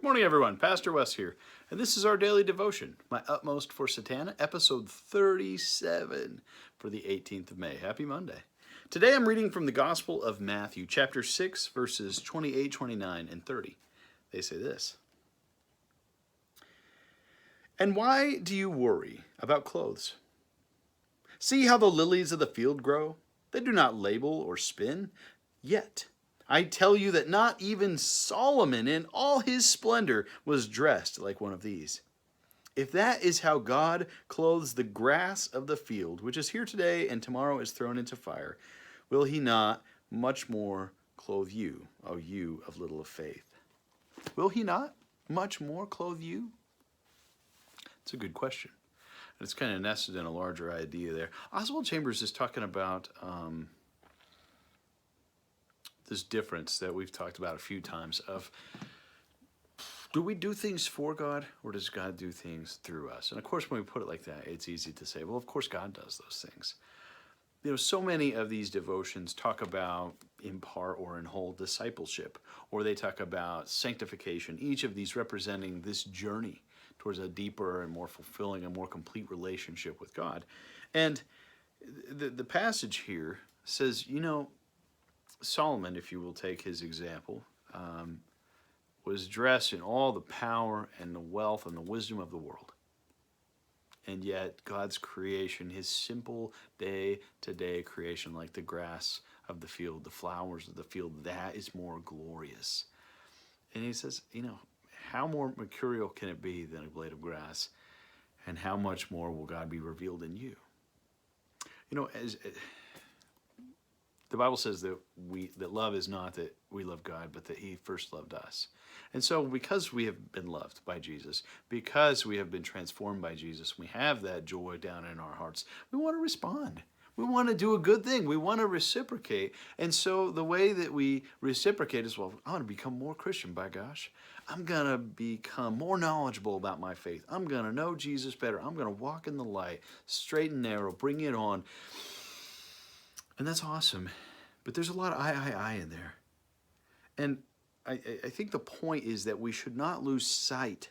Morning, everyone. Pastor Wes here, and this is our daily devotion, My Utmost for Satanta, episode 37 for the 18th of May. Happy Monday. Today I'm reading from the Gospel of Matthew, chapter 6, verses 28, 29, and 30. They say this: "And why do you worry about clothes? See how the lilies of the field grow? They do not labor or spin. Yet I tell you that not even Solomon in all his splendor was dressed like one of these. If that is how God clothes the grass of the field, which is here today and tomorrow is thrown into fire, will he not much more clothe you, O you of little of faith?" Will he not much more clothe you? It's a good question. And it's kind of nested in a larger idea there. Oswald Chambers is talking about this difference that we've talked about a few times of, do we do things for God or does God do things through us? And of course, when we put it like that, it's easy to say, well, of course God does those things. You know, so many of these devotions talk about, in part or in whole, discipleship, or they talk about sanctification, each of these representing this journey towards a deeper and more fulfilling and more complete relationship with God. And the passage here says, you know, Solomon, if you will take his example, was dressed in all the power and the wealth and the wisdom of the world. And yet God's creation, his simple day-to-day creation, like the grass of the field, the flowers of the field, that is more glorious. And he says, you know, how more mercurial can it be than a blade of grass? And how much more will God be revealed in you? You know, as the Bible says that love is not that we love God, but that he first loved us. And so because we have been loved by Jesus, because we have been transformed by Jesus, we have that joy down in our hearts, we want to respond. We want to do a good thing. We want to reciprocate. And so the way that we reciprocate is, well, I want to become more Christian, by gosh. I'm going to become more knowledgeable about my faith. I'm going to know Jesus better. I'm going to walk in the light, straight and narrow, bring it on. And that's awesome. But there's a lot of I in there. And I think the point is that we should not lose sight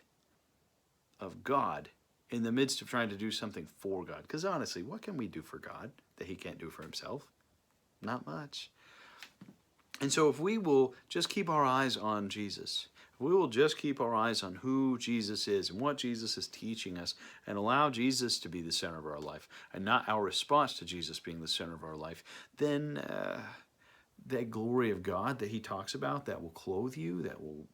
of God in the midst of trying to do something for God. Because honestly, what can we do for God that he can't do for himself? Not much. And so if we will just keep our eyes on Jesus, if we will just keep our eyes on who Jesus is and what Jesus is teaching us, and allow Jesus to be the center of our life and not our response to Jesus being the center of our life, then that glory of God that he talks about, that will clothe you, that will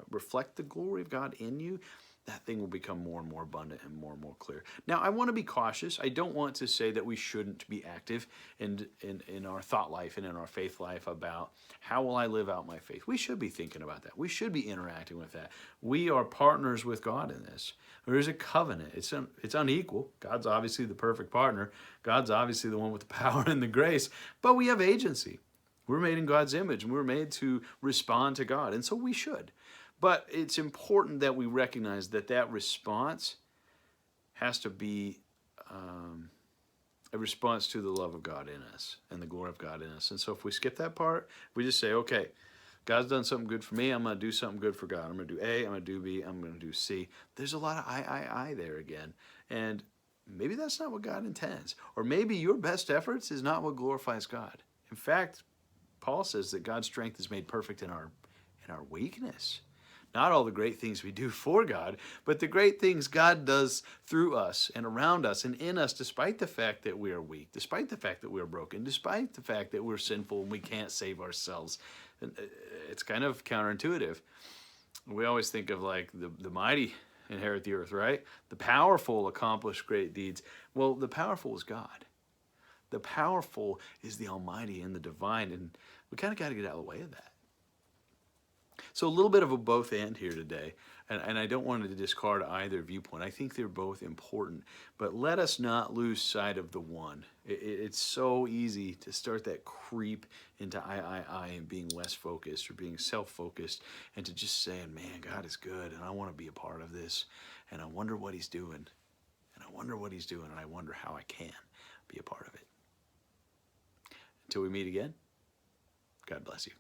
reflect the glory of God in you, that thing will become more and more abundant and more clear. Now, I want to be cautious. I don't want to say that we shouldn't be active in our thought life and in our faith life about how will I live out my faith. We should be thinking about that. We should be interacting with that. We are partners with God in this. There is a covenant. It's unequal. God's obviously the perfect partner. God's obviously the one with the power and the grace, but we have agency. We're made in God's image, and we're made to respond to God, and so we should. But it's important that we recognize that that response has to be a response to the love of God in us and the glory of God in us. And so if we skip that part, we just say, okay, God's done something good for me, I'm going to do something good for God. I'm going to do A, I'm going to do B, I'm going to do C. There's a lot of I there again. And maybe that's not what God intends. Or maybe your best efforts is not what glorifies God. In fact, Paul says that God's strength is made perfect in our weakness. Not all the great things we do for God, but the great things God does through us and around us and in us, despite the fact that we are weak, despite the fact that we are broken, despite the fact that we're sinful and we can't save ourselves. It's kind of counterintuitive. We always think of like the mighty inherit the earth, right? The powerful accomplish great deeds. Well, the powerful is God. The powerful is the Almighty and the divine, and we kind of got to get out of the way of that. So a little bit of a both and here today, and I don't want to discard either viewpoint. I think they're both important, but let us not lose sight of the one. It's so easy to start that creep into I and being less focused or being self-focused and to just saying, man, God is good, and I want to be a part of this, and I wonder what he's doing, and I wonder what he's doing, and I wonder how I can be a part of it. Until we meet again, God bless you.